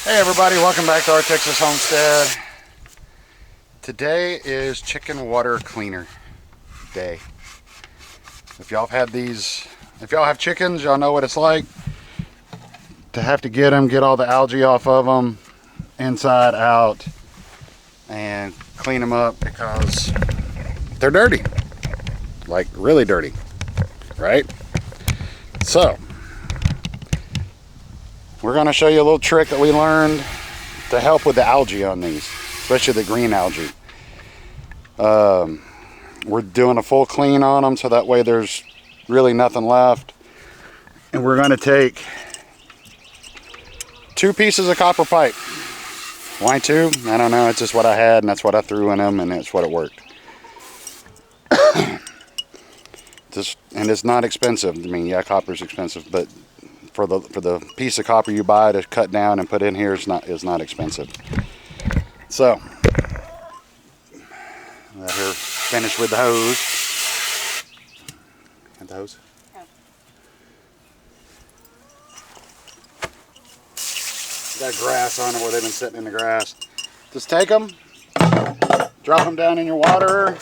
Hey everybody, welcome back to our Texas Homestead. Today is chicken water cleaner day. If y'all have chickens, y'all know what it's like to have to get all the algae off of them, inside out, and clean them up because they're dirty, like really dirty, right? So, we're going to show you a little trick that we learned to help with the algae on these, especially the green algae. We're doing a full clean on them so that way there's really nothing left. And we're going to take 2 pieces of copper pipe. Why 2? I don't know. It's just what I had and that's what I threw in them and that's what it worked. And it's not expensive. I mean, yeah, copper's expensive, but for the piece of copper you buy to cut down and put in here is not expensive. So let her finish with the hose. And the hose. Got grass on it where they've been sitting in the grass. Just take them, drop them down in your water.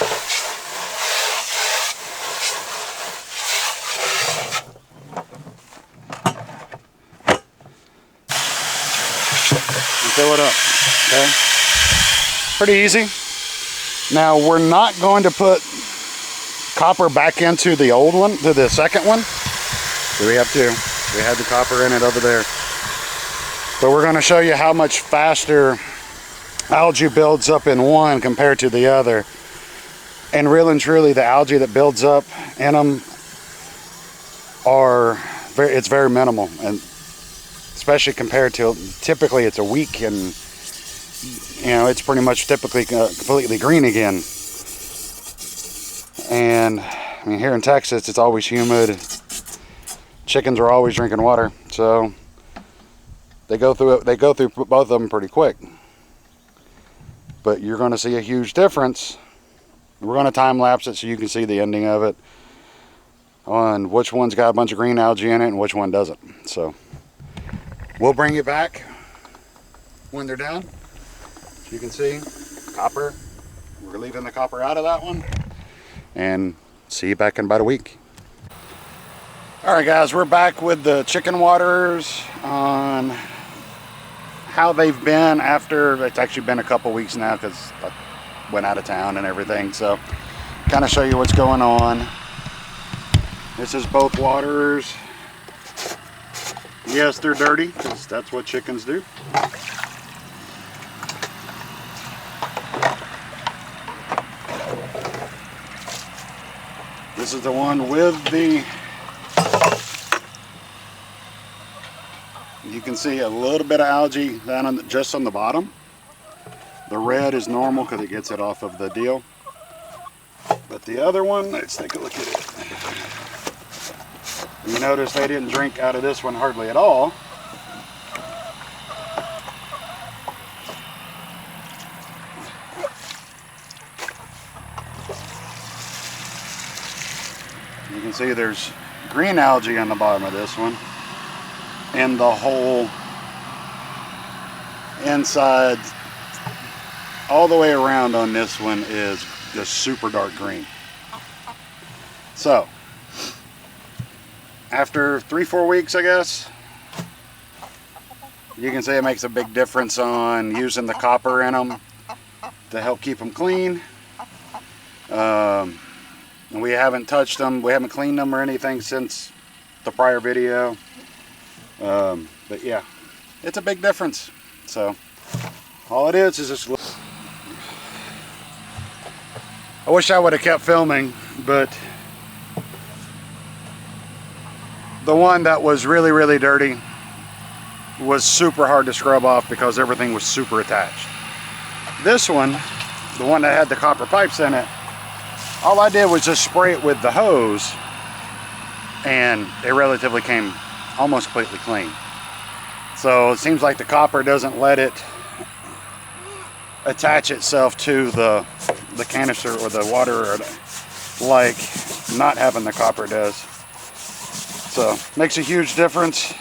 Fill it up, okay? Pretty easy. Now we're not going to put copper back into the old one, to the second one. So we have to. We had the copper in it over there. But we're going to show you how much faster algae builds up in one compared to the other. And really and truly, the algae that builds up in them it's very minimal. And especially compared to, typically it's a week and it's pretty much typically completely green again. And I mean, here in Texas it's always humid, chickens are always drinking water, so they go through both of them pretty quick. But you're going to see a huge difference. We're going to time lapse it so you can see the ending of it on which one's got a bunch of green algae in it and which one doesn't. So we'll bring you back when they're done. As you can see, copper. We're leaving the copper out of that one. And see you back in about a week. Alright guys, we're back with the chicken waters on how they've been after, it's actually been a couple weeks now because I went out of town and everything. So kind of show you what's going on. This is both waters. Yes, they're dirty, because that's what chickens do. This is the one with the... You can see a little bit of algae down on just on the bottom. The red is normal because it gets it off of the deal. But the other one, let's take a look at it. You notice they didn't drink out of this one hardly at all. You can see there's green algae on the bottom of this one. And the whole inside, all the way around on this one is just super dark green. So, after 3-4 weeks, I guess, you can see it makes a big difference on using the copper in them to help keep them clean. And we haven't touched them, we haven't cleaned them or anything since the prior video. But yeah, it's a big difference. So, all it is just... I wish I would have kept filming, but the one that was really, really dirty was super hard to scrub off because everything was super attached. This one, the one that had the copper pipes in it, all I did was just spray it with the hose and it relatively came almost completely clean. So it seems like the copper doesn't let it attach itself to the canister or the water like not having the copper does. So makes a huge difference.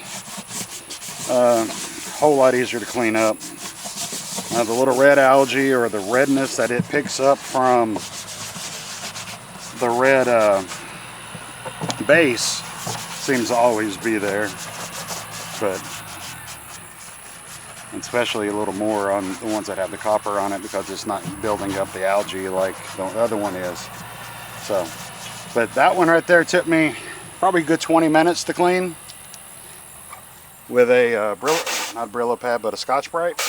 whole lot easier to clean up. The little red algae or the redness that it picks up from the red base seems to always be there, but especially a little more on the ones that have the copper on it, because it's not building up the algae like the other one is. So, but that one right there took me probably a good 20 minutes to clean with a not Brillo pad, but a Scotch-Brite.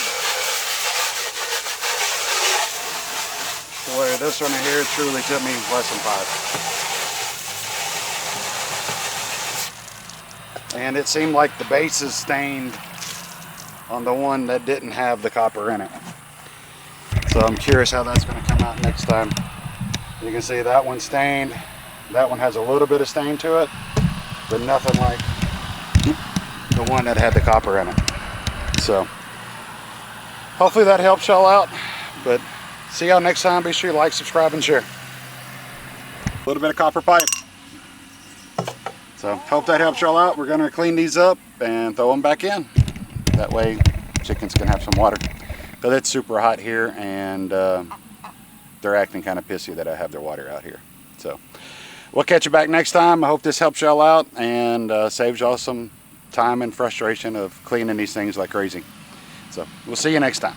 Where this one here truly took me less than 5. And it seemed like the base is stained on the one that didn't have the copper in it. So I'm curious how that's going to come out next time. You can see that one's stained. That one has a little bit of stain to it, but nothing like the one that had the copper in it. So hopefully that helps y'all out. But see y'all next time. Be sure you like, subscribe, and share. A little bit of copper pipe. So hope that helps y'all out. We're going to clean these up and throw them back in. That way chickens can have some water. Because it's super hot here, and they're acting kind of pissy that I have their water out here. So we'll catch you back next time. I hope this helps y'all out and saves y'all some time and frustration of cleaning these things like crazy. So we'll see you next time.